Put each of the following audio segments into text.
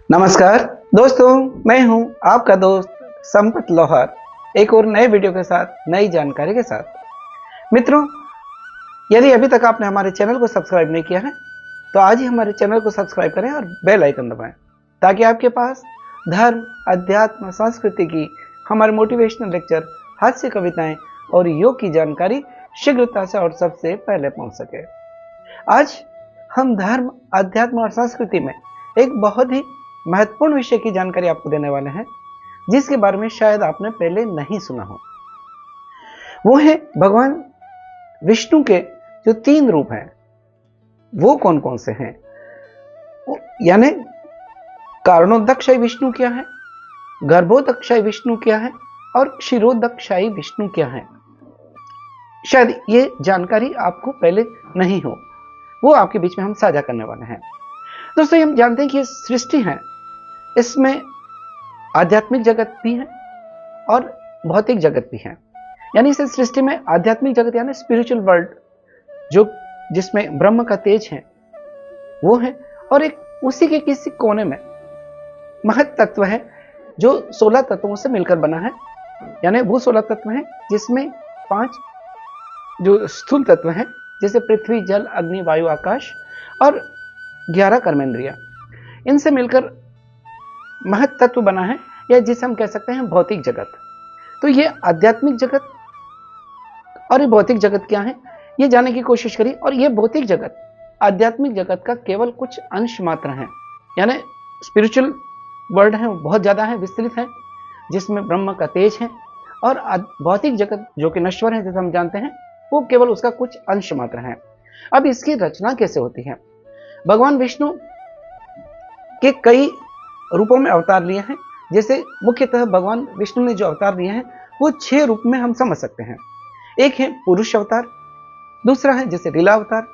नमस्कार दोस्तों, मैं हूं आपका दोस्त संपत लोहार, एक और नए वीडियो के साथ नई जानकारी के साथ। मित्रों, यदि अभी तक आपने हमारे चैनल को सब्सक्राइब नहीं किया है तो आज ही हमारे चैनल को सब्सक्राइब करें और बेल आइकन दबाएं ताकि आपके पास धर्म, अध्यात्म, संस्कृति की हमारे मोटिवेशनल लेक्चर, हास्य कविताएं और योग की जानकारी शीघ्रता से और सबसे पहले पहुंच सके। आज हम धर्म, अध्यात्म और संस्कृति में एक बहुत ही महत्वपूर्ण विषय की जानकारी आपको देने वाले हैं, जिसके बारे में शायद आपने पहले नहीं सुना हो। वो है भगवान विष्णु के जो 3 रूप हैं, वो कौन कौन से हैं। यानी कारणोदकशायी विष्णु क्या है, गर्भोदकशायी विष्णु क्या है और क्षीरोदकशायी विष्णु क्या है। शायद ये जानकारी आपको पहले नहीं हो, वो आपके बीच में हम साझा करने वाले हैं। दोस्तों, हम जानते हैं कि ये सृष्टि है, इसमें आध्यात्मिक जगत भी है और भौतिक जगत भी है। यानी इस सृष्टि में आध्यात्मिक जगत यानी स्पिरिचुअल वर्ल्ड, जो जिसमें ब्रह्म का तेज है वो है, और एक उसी के किसी कोने में महत तत्व है जो 16 तत्वों से मिलकर बना है। यानी वो 16 तत्व हैं जिसमें 5 जो स्थूल तत्व हैं, जैसे पृथ्वी, जल, अग्नि, वायु, आकाश, और 11 कर्मेंद्रिया, इनसे मिलकर महत तत्व बना है, या जिसे हम कह सकते हैं भौतिक जगत। तो ये आध्यात्मिक जगत और ये भौतिक जगत क्या है, ये जानने की कोशिश करी। और ये भौतिक जगत आध्यात्मिक जगत का केवल कुछ अंश मात्र है। यानी स्पिरिचुअल वर्ल्ड है, बहुत ज्यादा है, विस्तृत है, जिसमें ब्रह्म का तेज है, और भौतिक जगत जो कि नश्वर है, जैसे हम जानते हैं, वो केवल उसका कुछ अंश मात्र है। अब इसकी रचना कैसे होती है। भगवान विष्णु के कई रूपों में अवतार लिए हैं। जैसे मुख्यतः भगवान विष्णु ने जो अवतार लिए हैं वो 6 रूप में हम समझ सकते हैं। एक है पुरुष अवतार, दूसरा है जैसे लीला अवतार,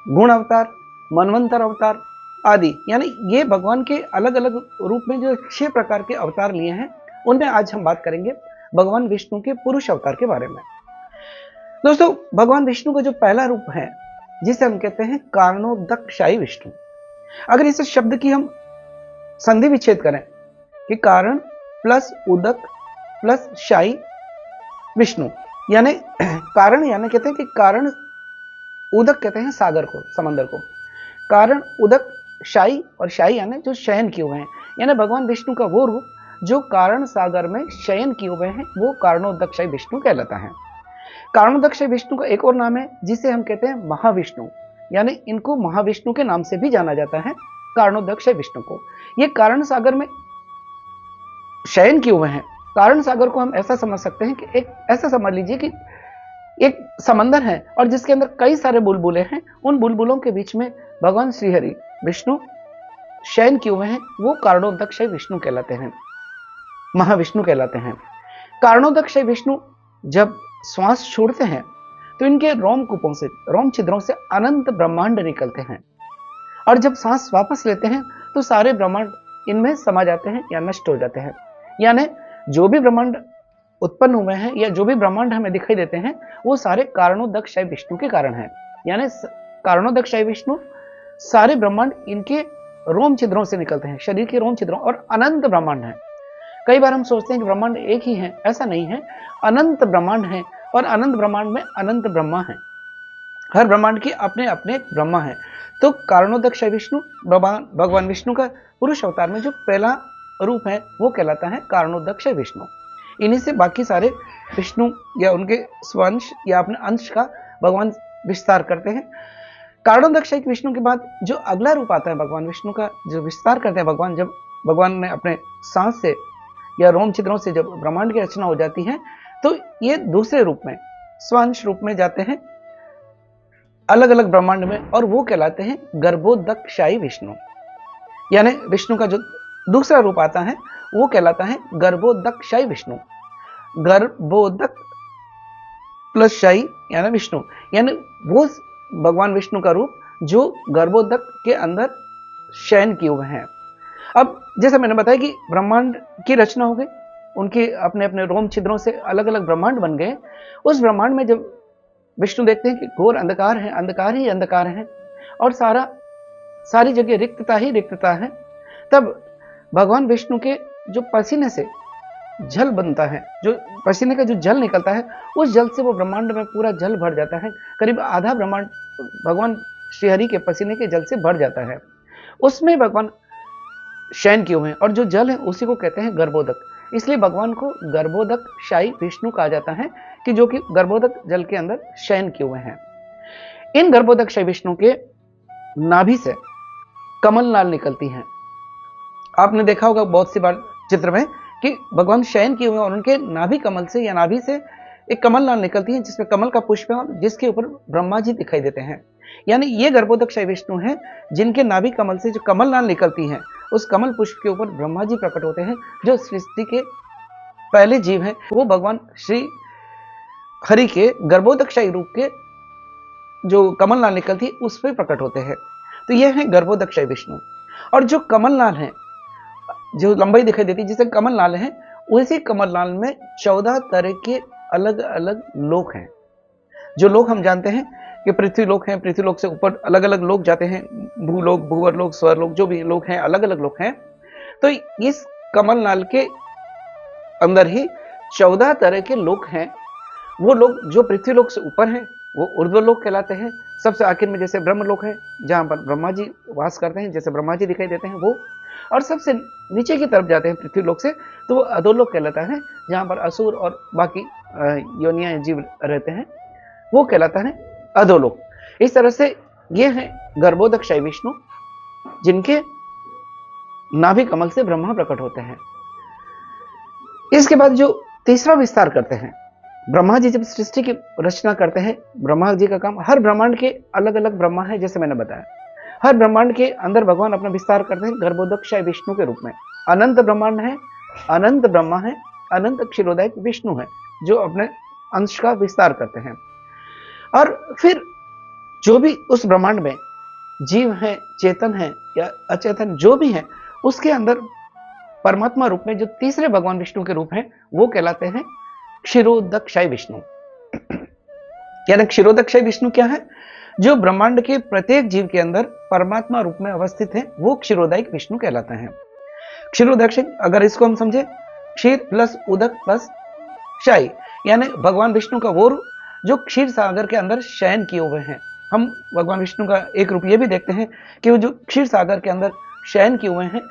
गुण अवतार, मनवंतर अवतार आदि। यानी ये भगवान के अलग अलग रूप में जो 6 प्रकार के अवतार लिए हैं, उनमें आज हम बात करेंगे भगवान विष्णु के पुरुष अवतार के बारे में। दोस्तों, भगवान विष्णु का जो पहला रूप है, जिसे हम कहते हैं कारणोदकशायी विष्णु। अगर इस शब्द की हम संधि विच्छेद करें कि कारण प्लस उदक प्लस शाही विष्णु, यानी कारण, यानी कहते हैं कि कारण उदक कहते हैं सागर को, समंदर को, कारण उदक शाही, और शाही यानी जो शयन किए हुए हैं। यानी भगवान विष्णु का वो रूप जो कारण सागर में शयन किए हुए हैं, वो कारणोदकशायी विष्णु कहलाता है। कारणोदकशायी विष्णु का एक और नाम है जिसे हम कहते हैं महाविष्णु, यानी इनको महाविष्णु के नाम से भी जाना जाता है, कारणोदकशायी विष्णु को। ये कारण सागर में शयन किए हुए हैं। कारण सागर को हम ऐसा समझ सकते हैं कि एक ऐसा समझ लीजिए कि एक समंदर है और जिसके अंदर कई सारे बुलबुले हैं। उन बुलबुलों के बीच में भगवान श्रीहरि विष्णु शयन किए हुए हैं, वो कारणोदकशायी विष्णु कहलाते हैं, महाविष्णु कहलाते हैं। कारणोदकशायी विष्णु जब श्वास छोड़ते हैं तो इनके रोमकूपों से, रोम छिद्रों से अनंत ब्रह्मांड निकलते हैं, और जब सांस वापस लेते हैं तो सारे ब्रह्मांड इनमें समा जाते हैं या नष्ट हो जाते हैं। यानी जो भी ब्रह्मांड उत्पन्न हुए हैं या जो भी ब्रह्मांड हमें दिखाई देते हैं, वो सारे कारणोदकशायी विष्णु के कारण हैं। यानी कारणोदकशायी विष्णु सारे ब्रह्मांड इनके रोम छिद्रों से निकलते हैं, शरीर के रोम छिद्रों, और अनंत ब्रह्मांड है। कई बार हम सोचते हैं कि ब्रह्मांड एक ही है, ऐसा नहीं है, अनंत ब्रह्मांड है, और अनंत ब्रह्मांड में अनंत ब्रह्मा है। हर ब्रह्मांड के अपने अपने ब्रह्मा है। तो कारणोदकशायी विष्णु भगवान विष्णु का पुरुष अवतार में जो पहला रूप है वो कहलाता है कारणोदकशायी विष्णु। इन्हीं से बाकी सारे विष्णु या उनके स्वंश या अपने अंश का भगवान विस्तार करते हैं। कारणोदकशायी विष्णु के बाद जो अगला रूप आता है भगवान विष्णु का, जो विस्तार करते हैं भगवान, जब भगवान ने अपने सांस से या रोम छिद्रों से जब ब्रह्मांड की रचना हो जाती है, तो ये दूसरे रूप में, स्वंश रूप में जाते हैं अलग अलग ब्रह्मांड में, और वो कहलाते हैं गर्भोदकशायी विष्णु। यानी विष्णु का जो दूसरा रूप आता है वो कहलाता है गर्भोदकशायी विष्णु। गर्भोदक प्लस शाही यानी विष्णु, यानी वो भगवान विष्णु का रूप जो गर्भोदक के अंदर शयन किए हुए हैं। अब जैसे मैंने बताया कि ब्रह्मांड की रचना हो गई, उनके अपने अपने रोम छिद्रों से अलग अलग ब्रह्मांड बन गए। उस ब्रह्मांड में जब विष्णु देखते हैं कि घोर अंधकार है, अंधकार ही अंधकार है, और सारी जगह रिक्तता ही रिक्तता है, तब भगवान विष्णु के जो पसीने से जल बनता है, जो पसीने का जो जल निकलता है, उस जल से वो ब्रह्मांड में पूरा जल भर जाता है। करीब आधा ब्रह्मांड भगवान श्रीहरि के पसीने के जल से भर जाता है। उसमें भगवान शयन किए हुए हैं और जो जल है उसी को कहते हैं गर्भोदक। इसलिए भगवान को गर्भोदक शाही विष्णु कहा जाता है कि जो कि गर्भोदक जल के अंदर शयन किए हुए हैं। इन गर्भोदक शाही विष्णु के नाभि से कमल नाल निकलती हैं। आपने देखा होगा बहुत सी बार चित्र में कि भगवान शयन किए हुए हैं और उनके नाभि कमल से या नाभि से एक कमल नाल निकलती है जिसमें कमल का पुष्प है और जिसके ऊपर ब्रह्मा जी दिखाई देते हैं। यानी ये गर्भोदक शाही विष्णु हैं जिनके नाभि कमल से जो कमल नाल निकलती है, उस कमल पुष्प के ऊपर ब्रह्मा जी प्रकट होते हैं, जो सृष्टि के पहले जीव हैं। वो भगवान श्री हरि के गर्भोदक शाही रूप के जो कमल नाल निकलती है उस पर प्रकट होते हैं। तो ये है गर्भोदक शाही विष्णु। और जो कमल नाल है, जो लंबाई दिखाई देती है जिसे कमल नाल है, उसी कमल नाल में 14 तरह के अलग अलग लोक हैं। जो लोक हम जानते हैं कि पृथ्वी लोक हैं, पृथ्वी लोक से ऊपर अलग अलग लोक जाते हैं, भूलोक, भूवर लोक, स्वर लोक, जो भी लोक हैं अलग अलग लोक हैं। तो इस कमल नाल के अंदर ही 14 तरह के लोक हैं। वो लोग जो पृथ्वी लोक से ऊपर हैं वो ऊर्ध्वलोक कहलाते हैं। सबसे आखिर में जैसे ब्रह्मलोक है जहां पर ब्रह्मा जी वास करते हैं, जैसे ब्रह्मा जी दिखाई देते हैं वो। और सबसे नीचे की तरफ जाते हैं पृथ्वी लोक से तो वो अधोलोक कहलाता है, जहां पर असुर और बाकी योनियां जीव रहते हैं, वो कहलाता है अधोलोक। इस तरह से ये है गर्भोदक शाही विष्णु जिनके नाभि कमल से ब्रह्मा प्रकट होते हैं। इसके बाद जो तीसरा विस्तार करते हैं, ब्रह्मा जी जब सृष्टि की रचना करते हैं, ब्रह्मा जी का काम, हर ब्रह्मांड के अलग अलग ब्रह्मा है, जैसे मैंने बताया हर ब्रह्मांड के अंदर भगवान अपना विस्तार करते हैं गर्भोदक शाही विष्णु के रूप में। अनंत ब्रह्मांड है, अनंत ब्रह्मा है, अनंत क्षीरोदक विष्णु है जो अपने अंश का विस्तार करते हैं। और फिर जो भी उस ब्रह्मांड में जीव है, चेतन है या अचेतन जो भी है, उसके अंदर परमात्मा रूप में जो तीसरे भगवान विष्णु के रूप हैं वो कहलाते हैं क्षीरोदक शाही विष्णु। यानी क्षीरोदक शाही विष्णु क्या है? जो ब्रह्मांड के प्रत्येक जीव के अंदर परमात्मा रूप में अवस्थित है वो क्षीरोदक विष्णु कहलाते हैं। क्षीरोदक शाही, अगर इसको हम समझे, क्षीर प्लस उदक प्लस शाही, यानी भगवान विष्णु का वो रूप जो क्षीर सागर के अंदर शयन किए हुए हैं। हम भगवान विष्णु का एक रूप ये भी देखते हैं कि वो जो क्षीर सागर के अंदर शयन किए हुए हैं,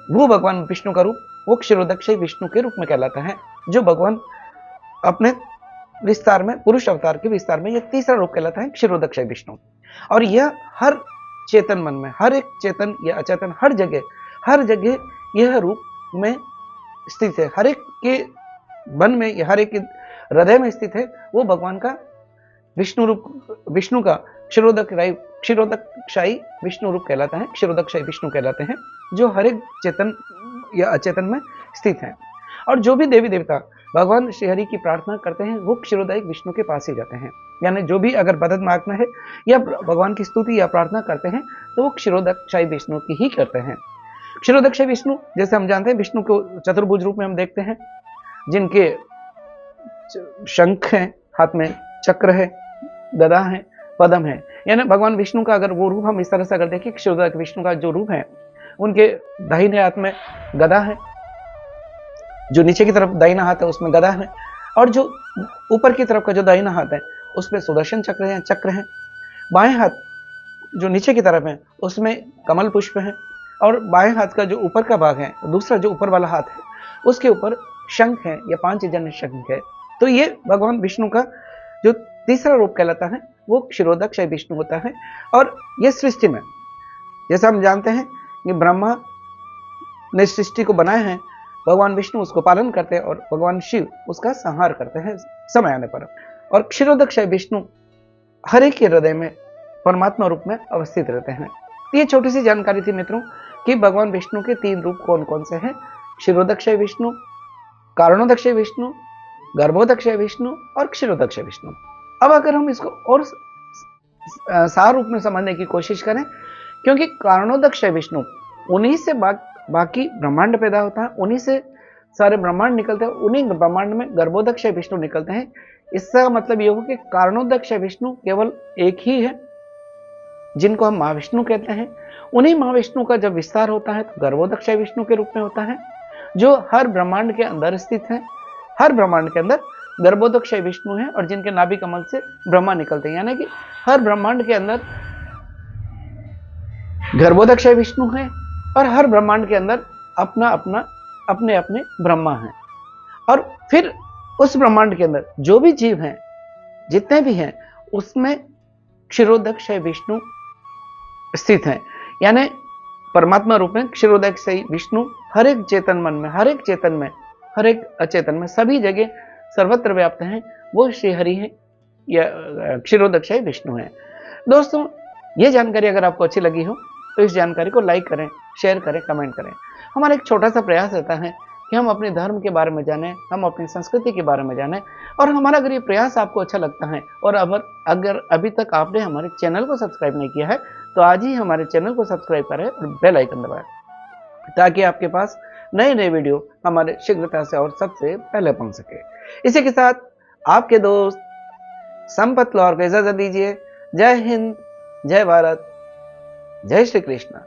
वो भगवान विष्णु का रूप वो क्षीरोदक शाही विष्णु के रूप में कहलाता है। जो भगवान अपने विस्तार में, पुरुष अवतार के विस्तार में, यह तीसरा रूप कहलाता है क्षीरोदक शाही विष्णु। और यह हर चेतन मन में, हर एक चेतन या अचेतन, हर जगह यह रूप में स्थित है। हर एक के मन में या हर एक के हृदय में स्थित है। वो भगवान का विष्णु रूप, विष्णु का क्षीरोदक शाही विष्णु रूप कहलाता है, क्षीरोदक शाही विष्णु कहलाते हैं, जो हर एक चेतन या अचेतन में स्थित है। और जो भी देवी देवता भगवान श्रीहरि की प्रार्थना करते हैं वो क्षीरोदक विष्णु के पास ही जाते हैं। यानी जो भी अगर मदद मांगना है या भगवान की स्तुति या प्रार्थना करते हैं तो वो क्षीरोदक शाही विष्णु की ही करते हैं। क्षीरोदक शाही विष्णु, जैसे हम जानते हैं, विष्णु को चतुर्भुज रूप में हम देखते हैं, जिनके शंख है, हाथ में चक्र है, गदा है, पद्म है। यानी भगवान विष्णु का अगर वो रूप हम इस तरह से अगर देखें, क्षीरोदक विष्णु का जो रूप है, उनके दाहिने हाथ में गदा है, जो नीचे की तरफ दाहिना हाथ है उसमें गदा है, और जो ऊपर की तरफ का जो दाहिना हाथ है उसमें सुदर्शन चक्र है। बाएं हाथ जो नीचे की तरफ है उसमें कमल पुष्प है, और बाएं हाथ का जो ऊपर का भाग है, दूसरा जो ऊपर वाला हाथ है, उसके ऊपर शंख है या 5 जन्य शंख है। तो ये भगवान विष्णु का जो तीसरा रूप कहलाता है वो क्षीरोदक शाही विष्णु होता है। और ये सृष्टि में, जैसा हम जानते हैं कि ब्रह्मा ने सृष्टि को बनाया है, भगवान विष्णु उसको पालन करते हैं और भगवान शिव उसका संहार करते हैं समय आने पर। और क्षीरोदक शाही विष्णु हर एक के हृदय में परमात्मा रूप में अवस्थित रहते हैं। ये छोटी सी जानकारी थी मित्रों कि भगवान विष्णु के 3 रूप कौन कौन से हैं: क्षीरोदक शाही विष्णु, कारणोदक शाही विष्णु, गर्भोदक शाही विष्णु और क्षीरोदक शाही विष्णु। अब अगर हम इसको और सार रूप में समझने की कोशिश करें, क्योंकि कारणोदक शाही विष्णु, उन्हीं से बाकी ब्रह्मांड पैदा होता है, उन्हीं से सारे ब्रह्मांड निकलते हैं, उन्हीं ब्रह्मांड में गर्भोदक शाही विष्णु निकलते हैं। इसका मतलब ये हो कि कारणोदक शाही विष्णु केवल एक ही है, जिनको हम महाविष्णु कहते हैं, उन्हीं महाविष्णु का जब विस्तार होता है तो गर्भोदक्षय विष्णु के रूप में होता है, जो हर ब्रह्मांड के अंदर स्थित है। हर ब्रह्मांड के अंदर गर्भोदक्षय विष्णु है और जिनके नाभि कमल से ब्रह्मा निकलते हैं, यानी कि हर ब्रह्मांड के अंदर गर्भोदक्षय विष्णु है और हर ब्रह्मांड के अंदर अपना अपना अपने अपने ब्रह्मा हैं। और फिर उस ब्रह्मांड के अंदर जो भी जीव हैं, जितने भी हैं, उसमें क्षीरोदक्षय विष्णु स्थित हैं, यानी परमात्मा रूप में क्षीरोदक्षय विष्णु हर एक चेतन मन में, हर एक चेतन में, हर एक अचेतन में, सभी जगह सर्वत्र व्याप्त हैं। वो श्री हरि हैं या क्षीरोदक्षय विष्णु हैं। दोस्तों, ये जानकारी अगर आपको अच्छी लगी हो तो इस जानकारी को लाइक करें, शेयर करें, कमेंट करें। हमारा एक छोटा सा प्रयास रहता है कि हम अपने धर्म के बारे में जानें, हम अपनी संस्कृति के बारे में जानें। और हमारा अगर ये प्रयास आपको अच्छा लगता है और अगर अभी तक आपने हमारे चैनल को सब्सक्राइब नहीं किया है तो आज ही हमारे चैनल को सब्सक्राइब करें और बेल आइकन दबाएं, ताकि आपके पास नए नए वीडियो हमारे शीघ्रता से और सबसे पहले पहुंच सके। इसी के साथ आपके दोस्त संपत लौहर को इजाजत दीजिए। जय हिंद, जय भारत, जय श्री कृष्ण।